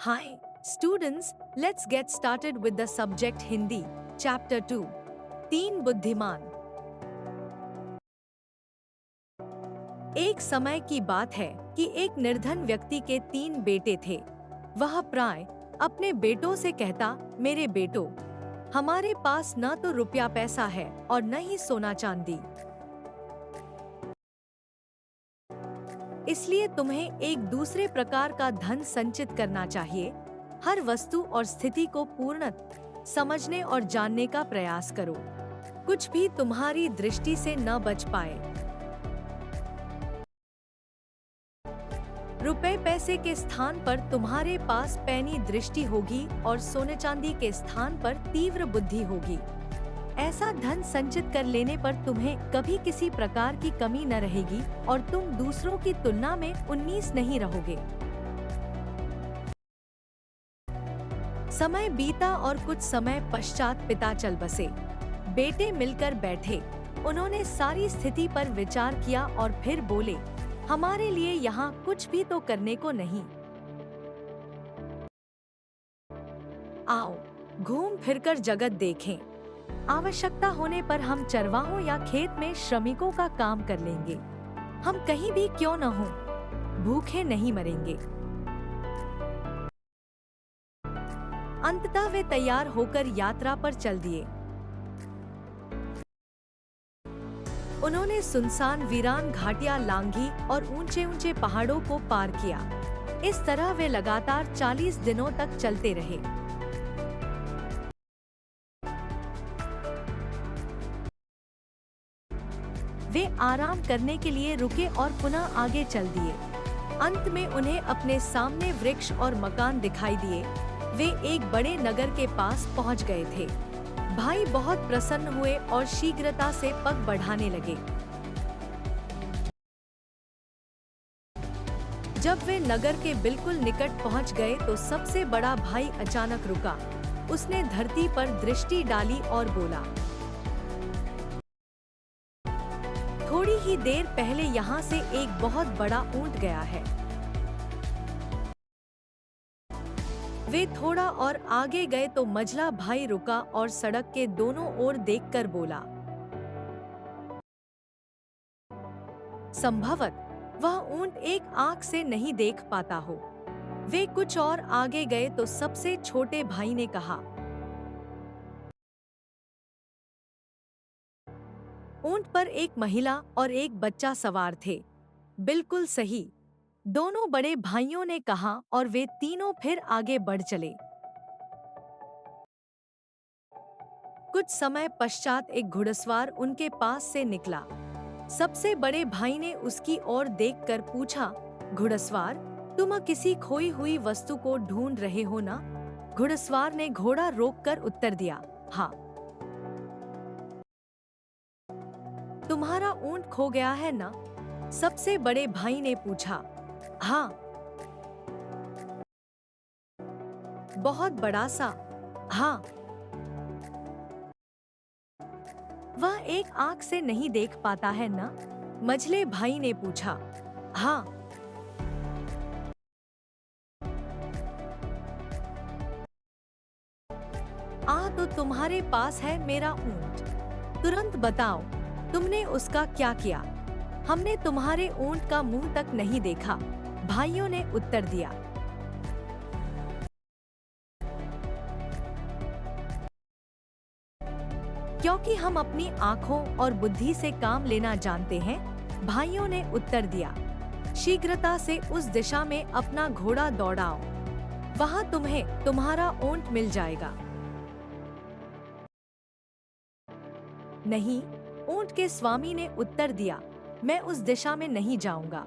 Hi, students, let's get started with the subject Hindi, Chapter 2. तीन बुद्धिमान। एक समय की बात है कि एक निर्धन व्यक्ति के तीन बेटे थे। वह प्राय अपने बेटों से कहता, मेरे बेटों, हमारे पास न तो रुपया पैसा है और न ही सोना चांदी। इसलिए तुम्हें एक दूसरे प्रकार का धन संचित करना चाहिए। हर वस्तु और स्थिति को पूर्णतः समझने और जानने का प्रयास करो। कुछ भी तुम्हारी दृष्टि से न बच पाए। रुपए पैसे के स्थान पर तुम्हारे पास पैनी दृष्टि होगी और सोने चांदी के स्थान पर तीव्र बुद्धि होगी। ऐसा धन संचित कर लेने पर तुम्हें कभी किसी प्रकार की कमी न रहेगी और तुम दूसरों की तुलना में 19 नहीं रहोगे। समय बीता और कुछ समय पश्चात पिता चल बसे। बेटे मिलकर बैठे। उन्होंने सारी स्थिति पर विचार किया और फिर बोले, हमारे लिए यहाँ कुछ भी तो करने को नहीं। आओ, घूम फिरकर जगत देखें। आवश्यकता होने पर हम चरवाहों या खेत में श्रमिकों का काम कर लेंगे। हम कहीं भी क्यों न हों, भूखे नहीं मरेंगे। अंततः वे तैयार होकर यात्रा पर चल दिए। उन्होंने सुनसान वीरान घाटियां लांघी और ऊंचे ऊंचे पहाड़ों को पार किया। इस तरह वे लगातार 40 दिनों तक चलते रहे। वे आराम करने के लिए रुके और पुनः आगे चल दिए। अंत में उन्हें अपने सामने वृक्ष और मकान दिखाई दिए। वे एक बड़े नगर के पास पहुंच गए थे। भाई बहुत प्रसन्न हुए और शीघ्रता से पग बढ़ाने लगे। जब वे नगर के बिल्कुल निकट पहुंच गए तो सबसे बड़ा भाई अचानक रुका। उसने धरती पर दृष्टि डाली और बोला, थोड़ी ही देर पहले यहाँ से एक बहुत बड़ा ऊंट गया है। वे थोड़ा और आगे गए तो मझला भाई रुका और सड़क के दोनों ओर देखकर बोला, संभवतः वह ऊंट एक आंख से नहीं देख पाता हो। वे कुछ और आगे गए तो सबसे छोटे भाई ने कहा, ऊंट पर एक महिला और एक बच्चा सवार थे। बिल्कुल सही, दोनों बड़े भाइयों ने कहा और वे तीनों फिर आगे बढ़ चले। कुछ समय पश्चात एक घुड़सवार उनके पास से निकला। सबसे बड़े भाई ने उसकी ओर देखकर पूछा, घुड़सवार, तुम किसी खोई हुई वस्तु को ढूंढ रहे हो ना? घुड़सवार ने घोड़ा रोककर उत्तर दिया, हाँ। तुम्हारा ऊंट खो गया है ना? सबसे बड़े भाई ने पूछा। हाँ। बहुत बड़ा सा? हाँ। वह एक आंख से नहीं देख पाता है ना? मझले भाई ने पूछा। हाँ। तो तुम्हारे पास है मेरा ऊंट। तुरंत बताओ, तुमने उसका क्या किया? हमने तुम्हारे ऊंट का मुंह तक नहीं देखा, भाइयों ने उत्तर दिया। क्योंकि हम अपनी आंखों और बुद्धि से काम लेना जानते हैं, भाइयों ने उत्तर दिया। शीघ्रता से उस दिशा में अपना घोड़ा दौड़ाओ। वहां तुम्हें तुम्हारा ऊंट मिल जाएगा। नहीं, ऊंट के स्वामी ने उत्तर दिया, मैं उस दिशा में नहीं जाऊंगा।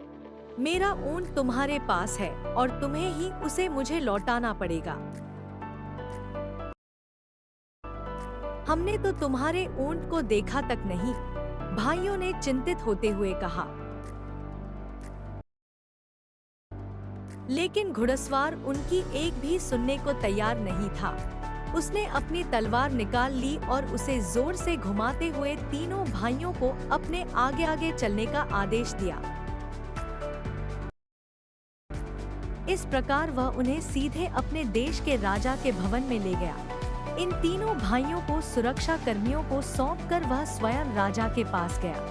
मेरा ऊंट तुम्हारे पास है और तुम्हें ही उसे मुझे लौटाना पड़ेगा। हमने तो तुम्हारे ऊंट को देखा तक नहीं, भाइयों ने चिंतित होते हुए कहा। लेकिन घुड़सवार उनकी एक भी सुनने को तैयार नहीं था। उसने अपनी तलवार निकाल ली और उसे जोर से घुमाते हुए तीनों भाइयों को अपने आगे आगे चलने का आदेश दिया। इस प्रकार वह उन्हें सीधे अपने देश के राजा के भवन में ले गया। इन तीनों भाइयों को सुरक्षा कर्मियों को सौंपकर वह स्वयं राजा के पास गया।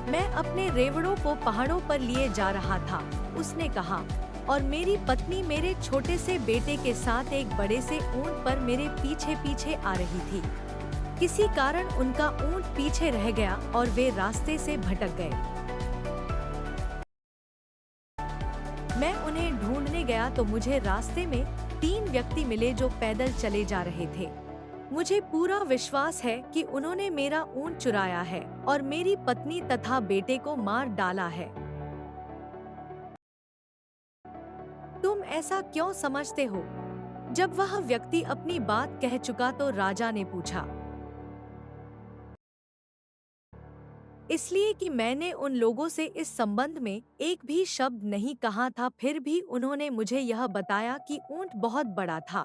मैं अपने रेवड़ों को पहाड़ों पर लिए जा रहा था, उसने कहा, और मेरी पत्नी मेरे छोटे से बेटे के साथ एक बड़े से ऊंट पर मेरे पीछे पीछे आ रही थी। किसी कारण उनका ऊंट पीछे रह गया और वे रास्ते से भटक गए। मैं उन्हें ढूंढने गया तो मुझे रास्ते में 3 व्यक्ति मिले जो पैदल चले जा रहे थे। मुझे पूरा विश्वास है कि उन्होंने मेरा ऊंट चुराया है और मेरी पत्नी तथा बेटे को मार डाला है। तुम ऐसा क्यों समझते हो? जब वह व्यक्ति अपनी बात कह चुका तो राजा ने पूछा, इसलिए कि मैंने उन लोगों से इस संबंध में एक भी शब्द नहीं कहा था, फिर भी उन्होंने मुझे यह बताया कि ऊंट बहुत बड़ा था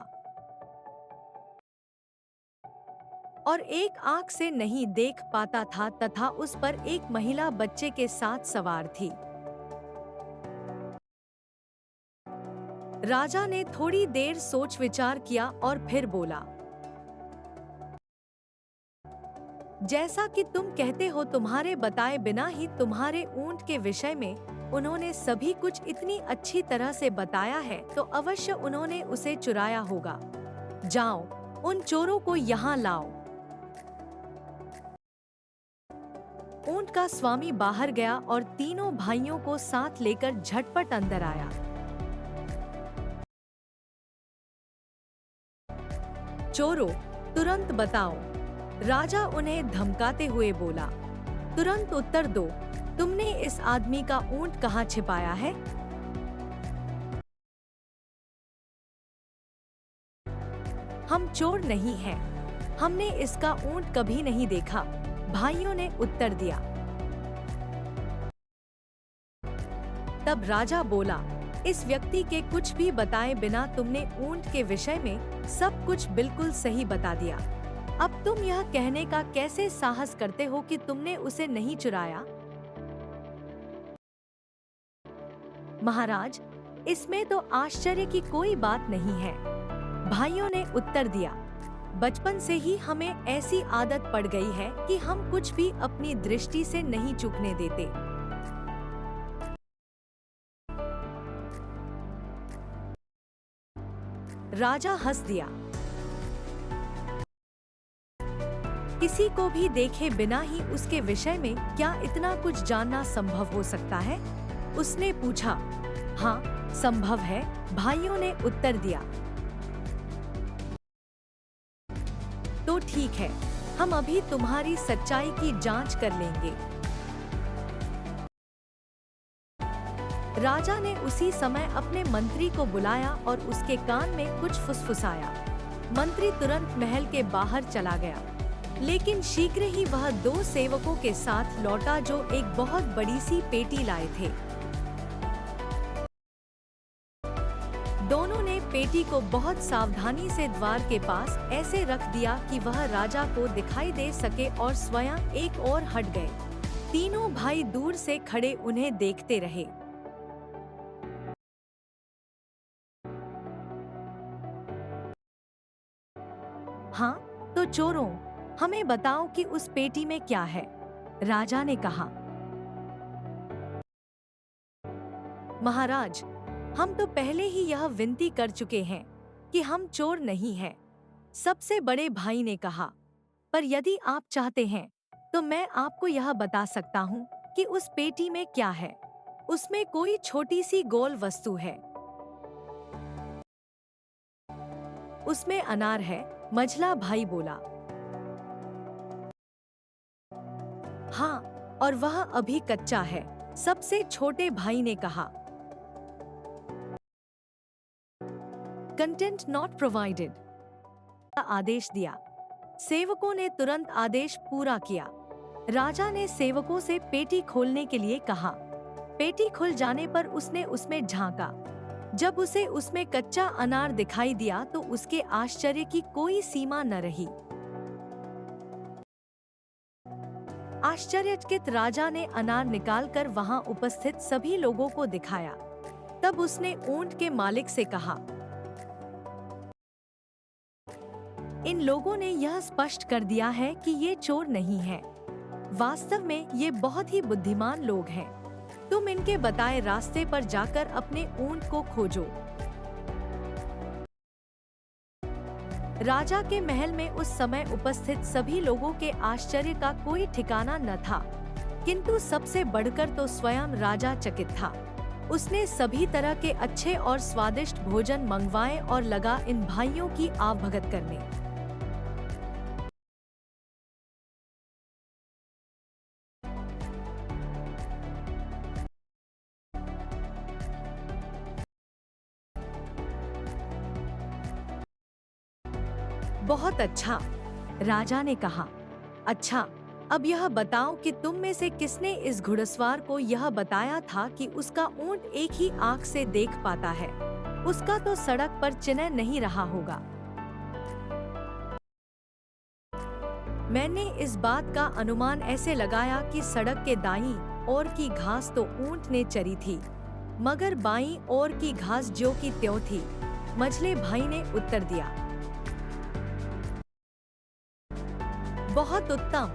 और एक आंख से नहीं देख पाता था तथा उस पर एक महिला बच्चे के साथ सवार थी। राजा ने थोड़ी देर सोच विचार किया और फिर बोला, जैसा कि तुम कहते हो, तुम्हारे बताए बिना ही तुम्हारे ऊंट के विषय में उन्होंने सभी कुछ इतनी अच्छी तरह से बताया है, तो अवश्य उन्होंने उसे चुराया होगा। जाओ, उन चोरों को यहाँ लाओ। ऊंट का स्वामी बाहर गया और तीनों भाइयों को साथ लेकर झटपट अंदर आया। चोरों, तुरंत बताओ, राजा उन्हें धमकाते हुए बोला। तुरंत उत्तर दो, तुमने इस आदमी का ऊंट कहाँ छिपाया है? हम चोर नहीं हैं, हमने इसका ऊंट कभी नहीं देखा, भाइयों ने उत्तर दिया। तब राजा बोला, इस व्यक्ति के कुछ भी बताए बिना तुमने ऊंट के विषय में सब कुछ बिल्कुल सही बता दिया। अब तुम यह कहने का कैसे साहस करते हो कि तुमने उसे नहीं चुराया? महाराज, इसमें तो आश्चर्य की कोई बात नहीं है, भाइयों ने उत्तर दिया। बचपन से ही हमें ऐसी आदत पड़ गई है कि हम कुछ भी अपनी दृष्टि से नहीं चूकने देते। राजा हंस दिया। किसी को भी देखे बिना ही उसके विषय में क्या इतना कुछ जानना संभव हो सकता है? उसने पूछा। हाँ, संभव है, भाइयों ने उत्तर दिया। तो ठीक है, हम अभी तुम्हारी सच्चाई की जांच कर लेंगे। राजा ने उसी समय अपने मंत्री को बुलाया और उसके कान में कुछ फुसफुसाया। मंत्री तुरंत महल के बाहर चला गया, लेकिन शीघ्र ही वह 2 सेवकों के साथ लौटा जो एक बहुत बड़ी सी पेटी लाए थे। दोनों ने पेटी को बहुत सावधानी से द्वार के पास ऐसे रख दिया कि वह राजा को दिखाई दे सके और स्वयं एक ओर हट गए। तीनों भाई दूर से खड़े उन्हें देखते रहे। हाँ, तो चोरों, हमें बताओ कि उस पेटी में क्या है? राजा ने कहा। महाराज, हम तो पहले ही यह विनती कर चुके हैं कि हम चोर नहीं हैं, सबसे बड़े भाई ने कहा। पर यदि आप चाहते हैं तो मैं आपको यह बता सकता हूँ कि उस पेटी में क्या है। उसमें कोई छोटी सी गोल वस्तु है। उसमें अनार है, मझला भाई बोला। हाँ, और वह अभी कच्चा है, सबसे छोटे भाई ने कहा। कंटेंट नॉट प्रोवाइडेड का आदेश दिया। सेवकों ने तुरंत आदेश पूरा किया। राजा ने सेवकों से पेटी खोलने के लिए कहा। पेटी खुल जाने पर उसने उसमें झांका। जब उसे उसमें कच्चा अनार दिखाई दिया तो उसके आश्चर्य की कोई सीमा न रही। आश्चर्यचकित राजा ने अनार निकालकर वहां उपस्थित सभी लोगों को दिखाया। तब उसने ऊंट के मालिक से कहा, इन लोगों ने यह स्पष्ट कर दिया है कि ये चोर नहीं हैं। वास्तव में ये बहुत ही बुद्धिमान लोग हैं। तुम इनके बताए रास्ते पर जाकर अपने ऊंट को खोजो। राजा के महल में उस समय उपस्थित सभी लोगों के आश्चर्य का कोई ठिकाना न था, किंतु सबसे बढ़कर तो स्वयं राजा चकित था। उसने सभी तरह के अच्छे और स्वादिष्ट भोजन मंगवाए और लगा इन भाइयों की आवभगत करने। बहुत अच्छा, राजा ने कहा। अच्छा, अब यह बताओ कि तुम में से किसने इस घुड़सवार को यह बताया था कि उसका ऊंट एक ही आंख से देख पाता है? उसका तो सड़क पर चिन्ह नहीं रहा होगा। मैंने इस बात का अनुमान ऐसे लगाया कि सड़क के दाईं ओर की घास तो ऊंट ने चरी थी, मगर बाईं ओर की घास ज्यों की त्यों थी। मझले भाई ने उत्तर दिया। बहुत उत्तम,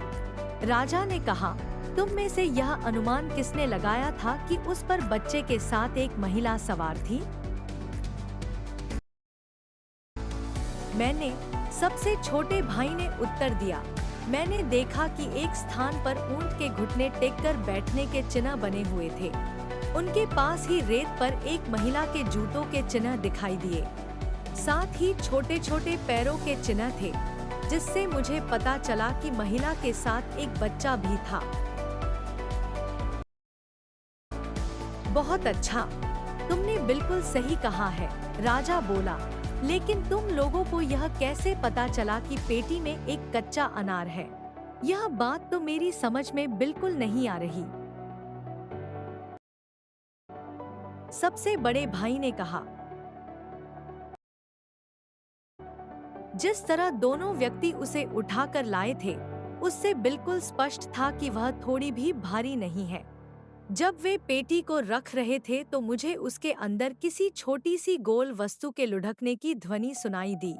राजा ने कहा। तुम में से यह अनुमान किसने लगाया था कि उस पर बच्चे के साथ एक महिला सवार थी? मैंने, सबसे छोटे भाई ने उत्तर दिया। मैंने देखा कि एक स्थान पर ऊंट के घुटने टेककर बैठने के चिन्ह बने हुए थे। उनके पास ही रेत पर एक महिला के जूतों के चिन्ह दिखाई दिए। साथ ही छोटे छोटे पैरों के चिन्ह थे, जिससे मुझे पता चला कि महिला के साथ एक बच्चा भी था। बहुत अच्छा, तुमने बिल्कुल सही कहा है, राजा बोला। लेकिन तुम लोगों को यह कैसे पता चला कि पेटी में एक कच्चा अनार है? यह बात तो मेरी समझ में बिल्कुल नहीं आ रही। सबसे बड़े भाई ने कहा। जिस तरह दोनों व्यक्ति उसे उठाकर लाए थे, उससे बिल्कुल स्पष्ट था कि वह थोड़ी भी भारी नहीं है। जब वे पेटी को रख रहे थे तो मुझे उसके अंदर किसी छोटी सी गोल वस्तु के लुढ़कने की ध्वनि सुनाई दी।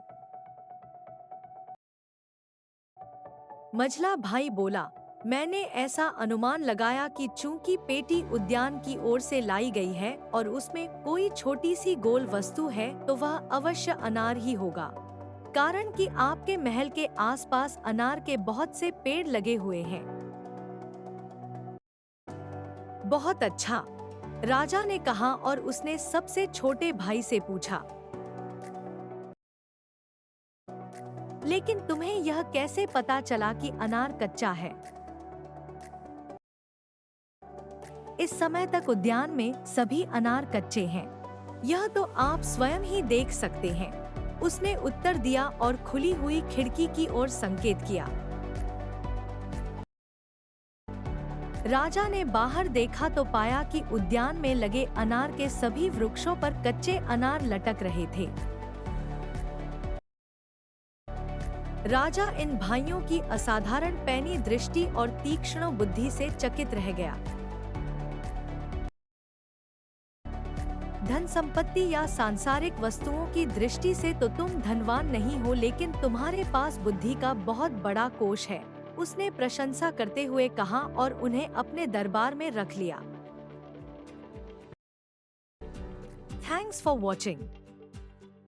मझला भाई बोला, मैंने ऐसा अनुमान लगाया कि चूंकि पेटी उद्यान की ओर से लाई गई है और उसमें कोई छोटी सी गोल वस्तु है, तो वह अवश्य अनार ही होगा, कारण कि आपके महल के आसपास अनार के बहुत से पेड़ लगे हुए हैं। बहुत अच्छा, राजा ने कहा और उसने सबसे छोटे भाई से पूछा, लेकिन तुम्हें यह कैसे पता चला कि अनार कच्चा है? इस समय तक उद्यान में सभी अनार कच्चे हैं। यह तो आप स्वयं ही देख सकते हैं, उसने उत्तर दिया और खुली हुई खिड़की की ओर संकेत किया। राजा ने बाहर देखा तो पाया कि उद्यान में लगे अनार के सभी वृक्षों पर कच्चे अनार लटक रहे थे। राजा इन भाइयों की असाधारण पैनी दृष्टि और तीक्ष्ण बुद्धि से चकित रह गया। धन संपत्ति या सांसारिक वस्तुओं की दृष्टि से तो तुम धनवान नहीं हो, लेकिन तुम्हारे पास बुद्धि का बहुत बड़ा कोष है, उसने प्रशंसा करते हुए कहा और उन्हें अपने दरबार में रख लिया। Thanks for watching.